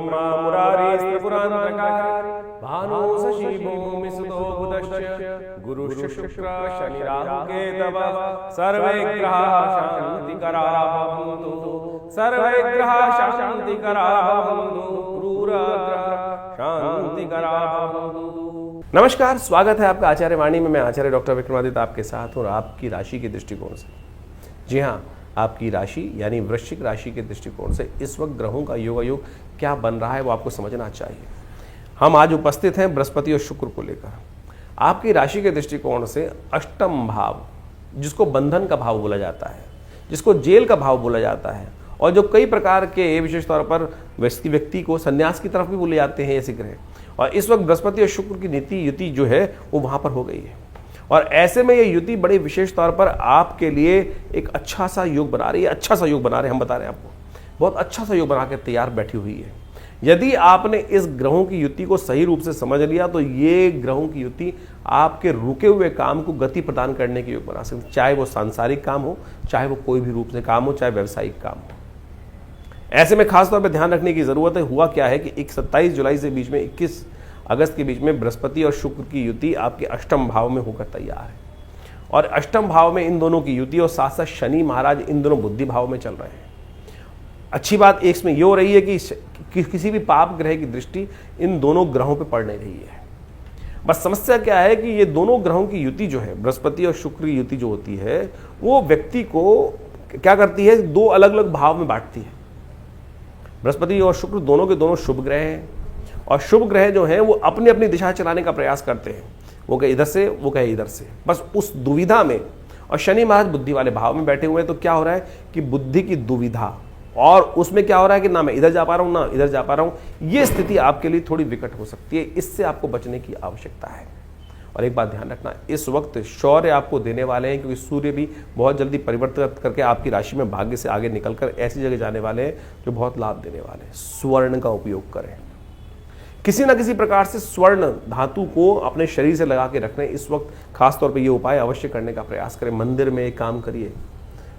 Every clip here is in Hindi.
ब्रह्मा मुरारी भानु शशि भूमि सुतो बुधश्च गुरुः शुक्रः शनि राहु केतवः सर्वे ग्रहाः शान्तिकराः भवन्तु सर्वे ग्रहाः शान्तिकराः भवन्तु क्रूरग्रहाः शान्तिकराः भवन्तु। नमस्कार, स्वागत है आपका आचार्य वाणी में। मैं आचार्य डॉक्टर विक्रमादित्य आपके साथ हूँ और आपकी राशि के दृष्टिकोण से। जी हाँ, आपकी राशि यानी वृश्चिक राशि के दृष्टिकोण से इस वक्त ग्रहों का योगायोग क्या बन रहा है वो आपको समझना चाहिए। हम आज उपस्थित हैं बृहस्पति और शुक्र को लेकर। आपकी राशि के दृष्टिकोण से अष्टम भाव, जिसको बंधन का भाव बोला जाता है, जिसको जेल का भाव बोला जाता है, और जो कई प्रकार के विशेष तौर पर व्यक्ति को संन्यास की तरफ भी बोले जाते हैं ऐसे ग्रह, और इस वक्त बृहस्पति और शुक्र की नीति युति जो है वो वहां पर हो गई है। और ऐसे में ये युति बड़े विशेष तौर पर आपके लिए एक अच्छा सा योग बना रही है। अच्छा सा योग बना रहे हैं, हम बता रहे हैं आपको, बहुत अच्छा सा योग बना के तैयार बैठी हुई है। यदि आपने इस ग्रहों की युति को सही रूप से समझ लिया तो ये ग्रहों की युति आपके रुके हुए काम को गति प्रदान करने के योग बना सकती है, चाहे वो सांसारिक काम हो, चाहे वो कोई भी रूप से काम हो, चाहे व्यावसायिक काम हो। ऐसे में खासतौर पर ध्यान रखने की जरूरत है। हुआ क्या है कि 27 जुलाई से बीच में 21 अगस्त के बीच में बृहस्पति और शुक्र की युति आपके अष्टम भाव में होकर तैयार है, और अष्टम भाव में इन दोनों की युति और साथ साथ शनि महाराज इन दोनों बुद्धि भाव में चल रहे हैं। अच्छी बात एक इसमें ये हो रही है कि किसी भी पाप ग्रह की दृष्टि इन दोनों ग्रहों पे पड़ नहीं रही है। बस समस्या क्या है कि ये दोनों ग्रहों की युति जो है, बृहस्पति और शुक्र की युति जो होती है, वो व्यक्ति को क्या करती है, दो अलग अलग भाव में बांटती है। बृहस्पति और शुक्र दोनों के दोनों शुभ ग्रह हैं, और शुभ ग्रह जो हैं वो अपनी अपनी दिशा चलाने का प्रयास करते हैं, वो कहे इधर से, वो कहे इधर से, बस उस दुविधा में। और शनि महाराज बुद्धि वाले भाव में बैठे हुए हैं, तो क्या हो रहा है कि बुद्धि की दुविधा, और उसमें क्या हो रहा है कि ना मैं इधर जा पा रहा हूं ना इधर जा पा रहा हूं। ये स्थिति आपके लिए थोड़ी विकट हो सकती है, इससे आपको बचने की आवश्यकता है। और एक बात ध्यान रखना, इस वक्त शौर्य आपको देने वाले हैं, क्योंकि सूर्य भी बहुत जल्दी परिवर्तित करके आपकी राशि में भाग्य से आगे निकलकर ऐसी जगह जाने वाले हैं जो बहुत लाभ देने वाले हैं। स्वर्ण का उपयोग करें, किसी ना किसी प्रकार से स्वर्ण धातु को अपने शरीर से लगा के रखने इस वक्त खासतौर पे ये उपाय अवश्य करने का प्रयास करें। मंदिर में एक काम करिए,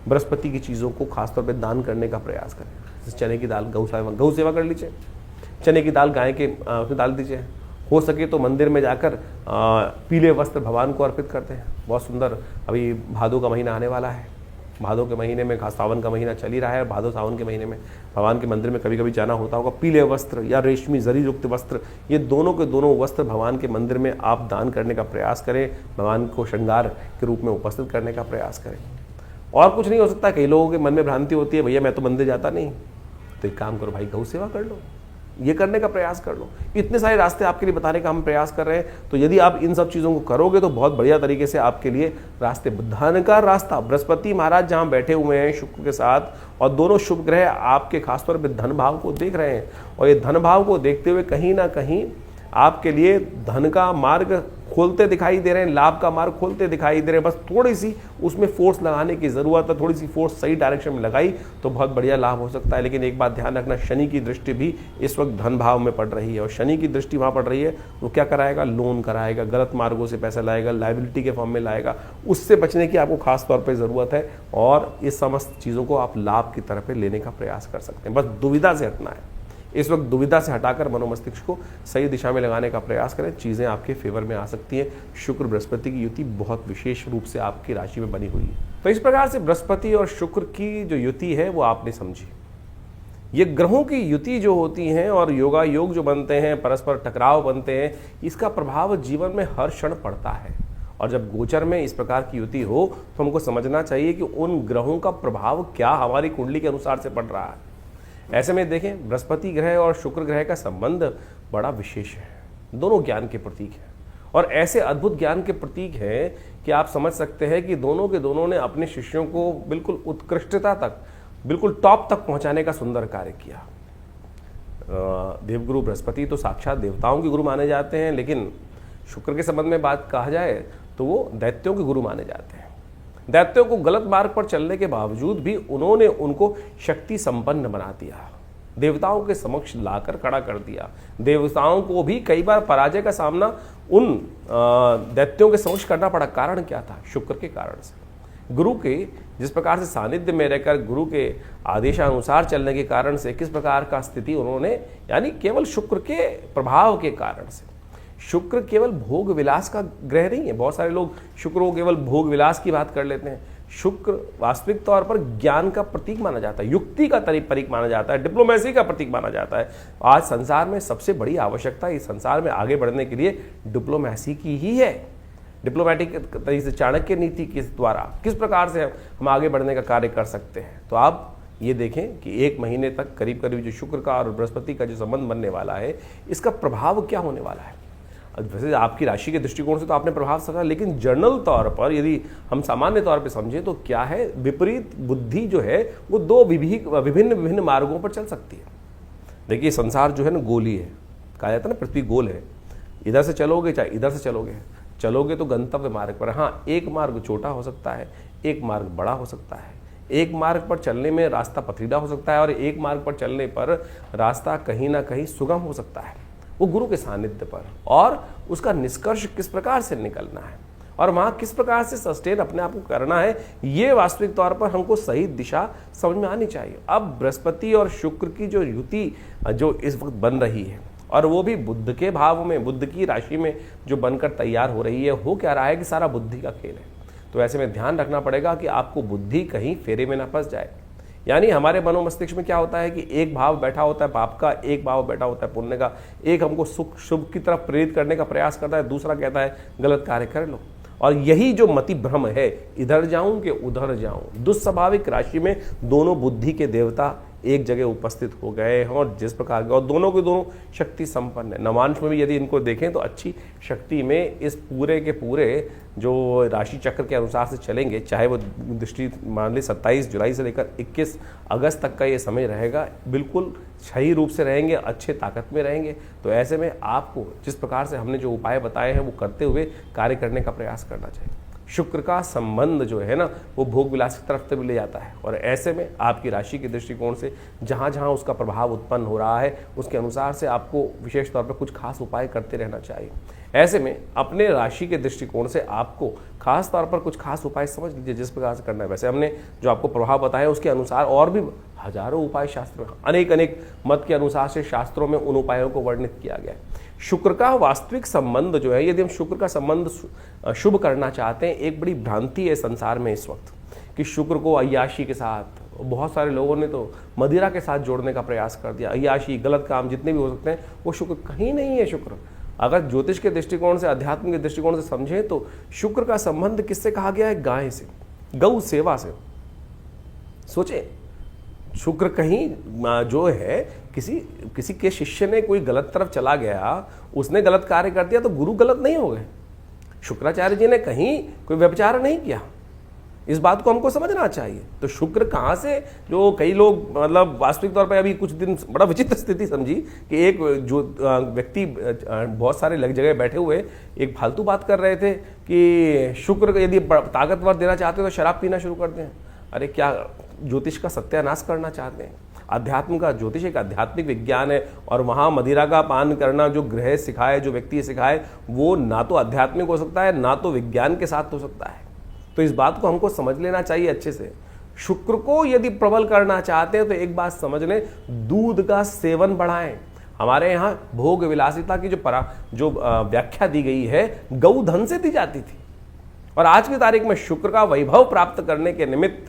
बृहस्पति की चीज़ों को खासतौर पे दान करने का प्रयास करें। जैसे चने की दाल, गौ सेवा कर लीजिए, चने की दाल गाय के उसमें डाल दीजिए। हो सके तो मंदिर में जाकर पीले वस्त्र भगवान को अर्पित करते हैं, बहुत सुंदर। अभी भादों का महीना आने वाला है, भादों के महीने में, खास सावन का महीना चल ही रहा है, भादों सावन के महीने में भगवान के मंदिर में कभी कभी जाना होता होगा। पीले वस्त्र या रेशमी जरी युक्त वस्त्र, ये दोनों के दोनों वस्त्र भगवान के मंदिर में आप दान करने का प्रयास करें, भगवान को श्रृंगार के रूप में उपस्थित करने का प्रयास करें। और कुछ नहीं हो सकता। कई लोगों के मन में भ्रांति होती है, भैया मैं तो मंदिर जाता नहीं, तो एक काम करो भाई, गौ सेवा कर लो, ये करने का प्रयास कर लो। इतने सारे रास्ते आपके लिए बताने का हम प्रयास कर रहे हैं, तो यदि आप इन सब चीज़ों को करोगे तो बहुत बढ़िया तरीके से आपके लिए रास्ते, धन का रास्ता, बृहस्पति महाराज जहाँ बैठे हुए हैं शुक्र के साथ, और दोनों शुभ ग्रह आपके खासतौर पर धन भाव को देख रहे हैं, और ये धन भाव को देखते हुए कहीं ना कहीं आपके लिए धन का मार्ग खोलते दिखाई दे रहे हैं, लाभ का मार्ग खोलते दिखाई दे रहे हैं। बस थोड़ी सी उसमें फोर्स लगाने की ज़रूरत है, थोड़ी सी फोर्स सही डायरेक्शन में लगाई तो बहुत बढ़िया लाभ हो सकता है। लेकिन एक बात ध्यान रखना, शनि की दृष्टि भी इस वक्त धन भाव में पड़ रही है, और शनि की दृष्टि वहाँ पड़ रही है वो क्या कराएगा, लोन कराएगा, गलत मार्गों से पैसा लाएगा, लाइबिलिटी के फॉर्म में लाएगा। उससे बचने की आपको खास तौर पर ज़रूरत है, और इस समस्त चीज़ों को आप लाभ की तरफ लेने का प्रयास कर सकते हैं। बस दुविधा से हटना है, इस वक्त दुविधा से हटाकर मनोमस्तिष्क को सही दिशा में लगाने का प्रयास करें, चीज़ें आपके फेवर में आ सकती हैं। शुक्र बृहस्पति की युति बहुत विशेष रूप से आपकी राशि में बनी हुई है। तो इस प्रकार से बृहस्पति और शुक्र की जो युति है वो आपने समझी। ये ग्रहों की युति जो होती हैं और योगा योग जो बनते हैं, परस्पर टकराव बनते हैं, इसका प्रभाव जीवन में हर क्षण पड़ता है। और जब गोचर में इस प्रकार की युति हो तो हमको समझना चाहिए कि उन ग्रहों का प्रभाव क्या हमारी कुंडली के अनुसार से पड़ रहा है। ऐसे में देखें, बृहस्पति ग्रह और शुक्र ग्रह का संबंध बड़ा विशेष है, दोनों ज्ञान के प्रतीक हैं, और ऐसे अद्भुत ज्ञान के प्रतीक हैं कि आप समझ सकते हैं कि दोनों के दोनों ने अपने शिष्यों को बिल्कुल उत्कृष्टता तक, बिल्कुल टॉप तक पहुंचाने का सुंदर कार्य किया। देवगुरु बृहस्पति तो साक्षात देवताओं के गुरु माने जाते हैं, लेकिन शुक्र के संबंध में बात कहा जाए तो वो दैत्यों के गुरु माने जाते हैं। दैत्यों को गलत मार्ग पर चलने के बावजूद भी उन्होंने उनको शक्ति संपन्न बना दिया, देवताओं के समक्ष लाकर खड़ा कर दिया। देवताओं को भी कई बार पराजय का सामना उन दैत्यों के समक्ष करना पड़ा। कारण क्या था? शुक्र के कारण से। गुरु के जिस प्रकार से सानिध्य में रहकर गुरु के आदेशानुसार चलने के कारण से किस प्रकार का स्थिति उन्होंने, यानी केवल शुक्र के प्रभाव के कारण से। शुक्र केवल भोग विलास का ग्रह नहीं है। बहुत सारे लोग शुक्र को केवल भोग विलास की बात कर लेते हैं। शुक्र वास्तविक तौर पर ज्ञान का प्रतीक माना जाता है, युक्ति का प्रतीक माना जाता है, डिप्लोमेसी का प्रतीक माना जाता है। आज संसार में सबसे बड़ी आवश्यकता इस संसार में आगे बढ़ने के लिए डिप्लोमेसी की ही है। डिप्लोमेटिक तरीके से चाणक्य नीति के द्वारा किस प्रकार से हम आगे बढ़ने का कार्य कर सकते हैं। तो आप ये देखें कि 1 महीने तक करीब करीब जो शुक्र का और बृहस्पति का जो संबंध बनने वाला है, इसका प्रभाव क्या होने वाला है। वैसे आपकी राशि के दृष्टिकोण से तो आपने प्रभाव समझा, लेकिन जनरल तौर पर यदि हम सामान्य तौर पर समझें तो क्या है, विपरीत बुद्धि जो है वो 2 विभिन्न मार्गों पर चल सकती है। देखिए संसार जो है ना गोली है, कहा जाता है ना पृथ्वी गोल है, इधर से चलोगे चाहे इधर से चलोगे तो गंतव्य मार्ग पर। हाँ, एक मार्ग छोटा हो सकता है, एक मार्ग बड़ा हो सकता है। एक मार्ग पर चलने में रास्ता पथरीला हो सकता है और एक मार्ग पर चलने पर रास्ता कहीं ना कहीं सुगम हो सकता है, वो गुरु के सानिध्य पर। और उसका निष्कर्ष किस प्रकार से निकलना है और वहाँ किस प्रकार से सस्टेन अपने आप को करना है, ये वास्तविक तौर पर हमको सही दिशा समझ में आनी चाहिए। अब बृहस्पति और शुक्र की जो युति जो इस वक्त बन रही है, और वो भी बुध के भाव में, बुध की राशि में जो बनकर तैयार हो रही है, हो क्या रहा है कि सारा बुद्धि का खेल है। तो ऐसे में ध्यान रखना पड़ेगा कि आपको बुद्धि कहीं फेरे में ना फंस जाए। यानी हमारे मनोमस्तिष्क में क्या होता है कि एक भाव बैठा होता है पाप का, एक भाव बैठा होता है पुण्य का। एक हमको सुख शुभ की तरफ प्रेरित करने का प्रयास करता है, दूसरा कहता है गलत कार्य कर लो। और यही जो मति भ्रम है, इधर जाऊं कि उधर जाऊं, दुस्वाभाविक राशि में दोनों बुद्धि के देवता एक जगह उपस्थित हो गए हैं और जिस प्रकार के, और दोनों के दोनों शक्ति संपन्न है। नवांश में भी यदि इनको देखें तो अच्छी शक्ति में इस पूरे के पूरे जो राशि चक्र के अनुसार से चलेंगे, चाहे वो दृष्टि मान ली 27 जुलाई से लेकर 21 अगस्त तक का ये समय रहेगा, बिल्कुल सही रूप से रहेंगे, अच्छे ताकत में रहेंगे। तो ऐसे में आपको जिस प्रकार से हमने जो उपाय बताए हैं वो करते हुए कार्य करने का प्रयास करना चाहिए। शुक्र का संबंध जो है ना वो भोग विलास की तरफ भी ले जाता है, और ऐसे में आपकी राशि के दृष्टिकोण से जहाँ जहाँ उसका प्रभाव उत्पन्न हो रहा है उसके अनुसार से आपको विशेष तौर पर कुछ खास उपाय करते रहना चाहिए। ऐसे में अपने राशि के दृष्टिकोण से आपको खास तौर पर कुछ खास उपाय समझ लीजिए जिस प्रकार से करना है। वैसे हमने जो आपको प्रभाव बताया उसके अनुसार और भी हजारों उपाय शास्त्र में, अनेक मत के अनुसार से शास्त्रों में उन उपायों को वर्णित किया गया है। शुक्र का वास्तविक संबंध जो है, यदि हम शुक्र का संबंध शुभ करना चाहते हैं, एक बड़ी भ्रांति है संसार में इस वक्त कि शुक्र को अय्याशी के साथ, बहुत सारे लोगों ने तो मदिरा के साथ जोड़ने का प्रयास कर दिया। अय्याशी, गलत काम जितने भी हो सकते हैं वो शुक्र कहीं नहीं है। शुक्र अगर ज्योतिष के दृष्टिकोण से, अध्यात्म के दृष्टिकोण से समझें तो शुक्र का संबंध किससे कहा गया है? गाय से, गौ सेवा से। सोचे, शुक्र कहीं जो है किसी के शिष्य ने कोई गलत तरफ चला गया, उसने गलत कार्य कर दिया तो गुरु गलत नहीं हो गए। शुक्राचार्य जी ने कहीं कोई व्यभिचार नहीं किया, इस बात को हमको समझना चाहिए। तो शुक्र कहाँ से, जो कई लोग मतलब वास्तविक तौर पर अभी कुछ दिन बड़ा विचित्र स्थिति समझी कि एक जो व्यक्ति बहुत सारे जगह बैठे हुए एक फालतू बात कर रहे थे कि शुक्र यदि ताकतवर देना चाहते हो तो शराब पीना शुरू कर दें। अरे क्या ज्योतिष का सत्यानाश करना चाहते हैं? अध्यात्म का, ज्योतिष एक आध्यात्मिक विज्ञान है, और वहाँ मदिरा का पान करना जो ग्रह सिखाए, जो व्यक्ति सिखाए, वो ना तो आध्यात्मिक हो सकता है ना तो विज्ञान के साथ हो सकता है। तो इस बात को हमको समझ लेना चाहिए अच्छे से। शुक्र को यदि प्रबल करना चाहते हैं तो एक बात समझ लें, दूध का सेवन बढ़ाएं। हमारे यहाँ भोग विलासिता की जो व्याख्या दी गई है, गौधन से दी जाती थी, और आज की तारीख में शुक्र का वैभव प्राप्त करने के निमित्त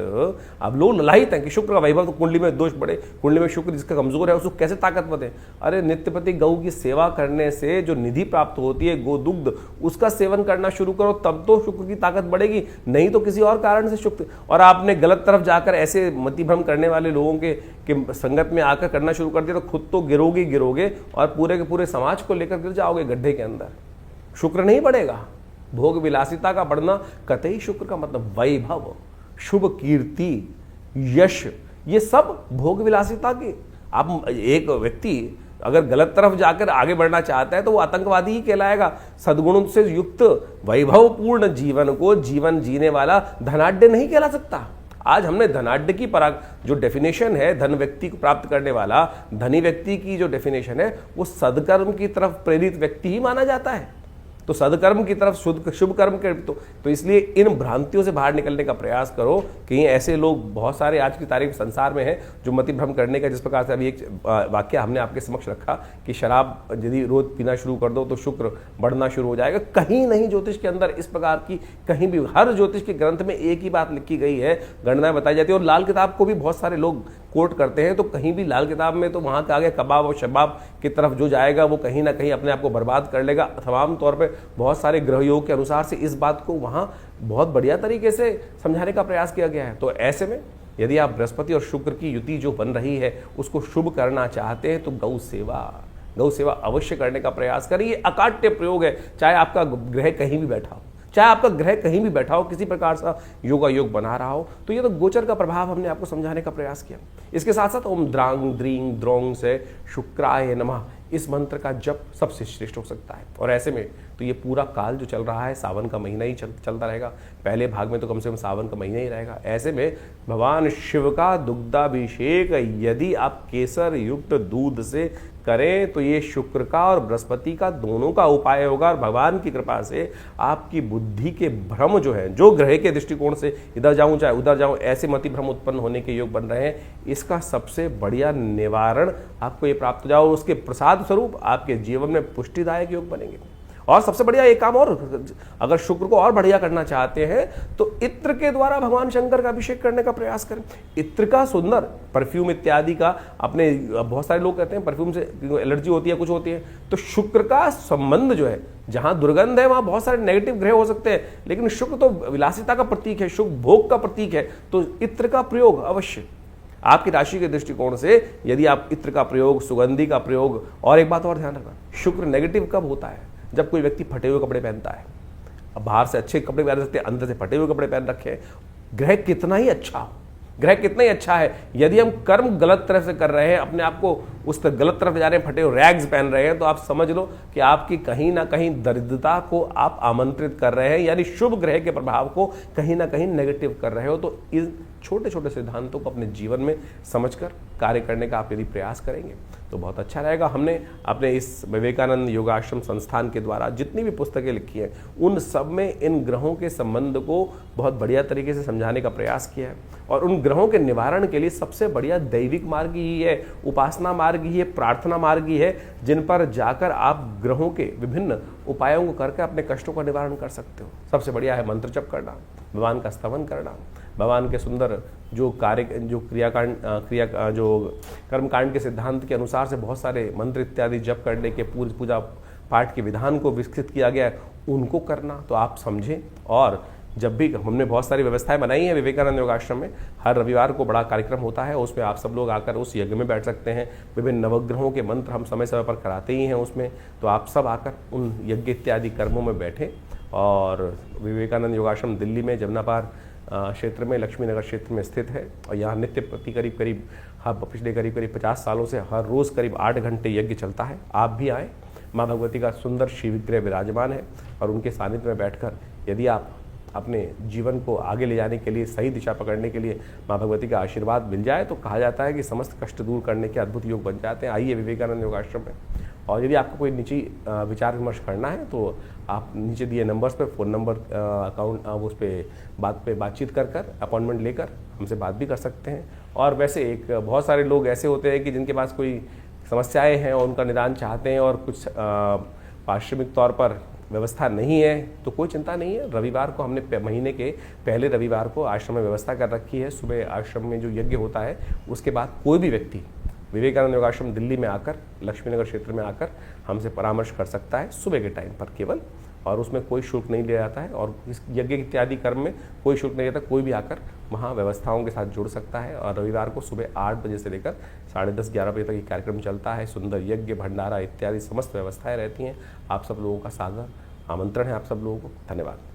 अब लोग ललायित हैं कि शुक्र का वैभव, तो कुंडली में दोष बढ़े, कुंडली में शुक्र जिसका कमजोर है उसको कैसे ताकत बढ़े। अरे नित्यप्रति गौ की सेवा करने से जो निधि प्राप्त होती है, गोदुग्ध, उसका सेवन करना शुरू करो, तब तो शुक्र की ताकत बढ़ेगी, नहीं तो किसी और कारण से शुक्र। और आपने गलत तरफ जाकर ऐसे मतिभ्रम करने वाले लोगों के संगत में आकर करना शुरू कर दिया तो खुद तो गिरोगे और पूरे के पूरे समाज को लेकर गिर जाओगे गड्ढे के अंदर। शुक्र नहीं बढ़ेगा। भोग विलासिता का बढ़ना कतई शुक्र का मतलब वैभव, शुभ कीर्ति, यश, ये सब भोग विलासिता की। आप एक व्यक्ति अगर गलत तरफ जाकर आगे बढ़ना चाहता है तो वो आतंकवादी ही कहलाएगा। सद्गुणों से युक्त वैभवपूर्ण जीवन को जीवन जीने वाला धनाढ्य नहीं कहला सकता। आज हमने धनाढ्य की जो डेफिनेशन है, धन व्यक्ति को प्राप्त करने वाला धनी व्यक्ति की जो डेफिनेशन है, वो सदकर्म की तरफ प्रेरित व्यक्ति ही माना जाता है। तो सदकर्म की तरफ शुभ कर्म के तो इसलिए इन भ्रांतियों से बाहर निकलने का प्रयास करो। कहीं ऐसे लोग बहुत सारे आज की तारीख संसार में हैं जो मति भ्रम करने का, जिस प्रकार से अभी एक वाक्य हमने आपके समक्ष रखा कि शराब यदि रोज पीना शुरू कर दो तो शुक्र बढ़ना शुरू हो जाएगा। कहीं नहीं ज्योतिष के अंदर इस प्रकार की, कहीं भी हर ज्योतिष के ग्रंथ में एक ही बात लिखी गई है, गणनाएं बताई जाती है। और लाल किताब को भी बहुत सारे लोग कोट करते हैं, तो कहीं भी लाल किताब में तो वहां के आगे कबाब और शबाब की तरफ जो जाएगा वो कहीं ना कहीं अपने आप को बर्बाद कर लेगा। तमाम तौर पे बहुत सारे ग्रह योग के अनुसार से इस बात को वहां बहुत बढ़िया तरीके से समझाने का प्रयास किया गया है। तो ऐसे में यदि आप बृहस्पति और शुक्र की युति जो बन रही है उसको शुभ करना चाहते हैं तो गौ सेवा अवश्य करने का प्रयास करिए। ये अकाट्य प्रयोग है, चाहे आपका ग्रह कहीं भी बैठा हो, चाहे आपका ग्रह कहीं भी बैठा हो, किसी प्रकार से योगा योग बना रहा हो, तो ये तो गोचर का प्रभाव हमने आपको समझाने का प्रयास किया। इसके साथ साथ ओम द्रांग द्रींग द्रोंग से शुक्राय नमः इस मंत्र का जप सबसे श्रेष्ठ हो सकता है। और ऐसे में तो ये पूरा काल जो चल रहा है सावन का महीना ही चलता रहेगा, पहले भाग में तो कम से कम सावन का महीना ही रहेगा। ऐसे में भगवान शिव का दुग्धाभिषेक यदि आप केसर युक्त दूध से करें तो ये शुक्र का और बृहस्पति का दोनों का उपाय होगा। और भगवान की कृपा से आपकी बुद्धि के भ्रम जो है, जो ग्रह के दृष्टिकोण से इधर जाऊं चाहे उधर जाऊं, ऐसे मति भ्रम उत्पन्न होने के योग बन रहे हैं, इसका सबसे बढ़िया निवारण आपको ये प्राप्त हो जाओ। उसके प्रसाद स्वरूप आपके जीवन में पुष्टिदायक योग बनेंगे। और सबसे बढ़िया एक काम और, अगर शुक्र को और बढ़िया करना चाहते हैं तो इत्र के द्वारा भगवान शंकर का अभिषेक करने का प्रयास करें। इत्र का सुंदर परफ्यूम इत्यादि का, अपने बहुत सारे लोग कहते हैं परफ्यूम से एलर्जी होती है, कुछ होती है, तो शुक्र का संबंध जो है, जहां दुर्गंध है वहां बहुत सारे नेगेटिव ग्रह हो सकते हैं, लेकिन शुक्र तो विलासिता का प्रतीक है, शुभ भोग का प्रतीक है। तो इत्र का प्रयोग अवश्य आपकी राशि के दृष्टिकोण से, यदि आप इत्र का प्रयोग, सुगंधी का प्रयोग, और एक बात और ध्यान रखना, शुक्र नेगेटिव कब होता है? जब कोई व्यक्ति फटे हुए कपड़े पहनता है। अब बाहर से अच्छे कपड़े पहन सकते हैं, अंदर से फटे हुए कपड़े पहन रखे हैं। ग्रह कितना ही अच्छा हो, ग्रह कितना ही अच्छा है, यदि हम कर्म गलत तरफ से कर रहे हैं, अपने आप को उस तरफ गलत तरफ ले जा रहे हैं, फटे हुए रैग्स पहन रहे हैं, तो आप समझ लो कि आपकी कहीं ना कहीं दरिद्रता को आप आमंत्रित कर रहे हैं, यानी शुभ ग्रह के प्रभाव को कहीं ना कहीं नेगेटिव कर रहे हो। तो इन छोटे छोटे सिद्धांतों को अपने जीवन में समझकर कार्य करने का आप यदि प्रयास करेंगे तो बहुत अच्छा रहेगा। हमने अपने इस विवेकानंद योगाश्रम संस्थान के द्वारा जितनी भी पुस्तकें लिखी हैं, उन सब में इन ग्रहों के संबंध को बहुत बढ़िया तरीके से समझाने का प्रयास किया है। और उन ग्रहों के निवारण के लिए सबसे बढ़िया दैविक मार्ग ही है, उपासना मार्ग ही है, प्रार्थना मार्ग ही है, जिन पर जाकर आप ग्रहों के विभिन्न उपायों को करके अपने कष्टों का निवारण कर सकते हो। सबसे बढ़िया है मंत्र जप करना, भगवान का स्तवन करना, भगवान के सुंदर जो कार्य, जो क्रिया जो कर्मकांड के सिद्धांत के अनुसार से बहुत सारे मंत्र इत्यादि जप करने के पूजा पाठ के विधान को विकसित किया गया है, उनको करना तो आप समझें। और जब भी हमने बहुत सारी व्यवस्थाएं बनाई हैं विवेकानंद योगाश्रम में, हर रविवार को बड़ा कार्यक्रम होता है, उसमें आप सब लोग आकर उस यज्ञ में बैठ सकते हैं। विभिन्न नवग्रहों के मंत्र हम समय समय पर कराते ही हैं उसमें, तो आप सब आकर उन यज्ञ इत्यादि कर्मों में बैठें। और विवेकानंद योगाश्रम दिल्ली में जमुनापार क्षेत्र में, लक्ष्मी नगर क्षेत्र में स्थित है। और यहाँ नित्य प्रति करीब पिछले करीब 50 सालों से हर रोज़ करीब 8 घंटे यज्ञ चलता है। आप भी आएँ, माँ भगवती का सुंदर शिव विग्रह विराजमान है, और उनके सानिध्य में बैठकर यदि आप अपने जीवन को आगे ले जाने के लिए, सही दिशा पकड़ने के लिए माँ भगवती का आशीर्वाद मिल जाए, तो कहा जाता है कि समस्त कष्ट दूर करने के अद्भुत योग बन जाते हैं। आइए विवेकानंद योगाश्रम में। और यदि आपको कोई निजी विचार विमर्श करना है तो आप नीचे दिए नंबर्स पर, फ़ोन नंबर, अकाउंट, उस पर बातचीत कर अपॉइंटमेंट लेकर हमसे बात भी कर सकते हैं। और वैसे बहुत सारे लोग ऐसे होते हैं कि जिनके पास कोई समस्याएं हैं और उनका निदान चाहते हैं, और कुछ पारिश्रमिक तौर पर व्यवस्था नहीं है, तो कोई चिंता नहीं है। रविवार को हमने महीने के पहले रविवार को आश्रम में व्यवस्था कर रखी है। सुबह आश्रम में जो यज्ञ होता है उसके बाद कोई भी व्यक्ति विवेकानंद योगाश्रम दिल्ली में आकर, लक्ष्मीनगर क्षेत्र में आकर हमसे परामर्श कर सकता है सुबह के टाइम पर केवल, और उसमें कोई शुल्क नहीं लिया जाता है। और इस यज्ञ इत्यादि कर्म में कोई शुल्क नहीं रहता, कोई भी आकर वहाँ व्यवस्थाओं के साथ जुड़ सकता है। और रविवार को सुबह 8 बजे से लेकर 10:30-11 बजे तक ये कार्यक्रम चलता है। सुंदर यज्ञ, भंडारा इत्यादि समस्त व्यवस्थाएं रहती हैं। आप सब लोगों का सादर आमंत्रण है आप सब लोगों को। धन्यवाद।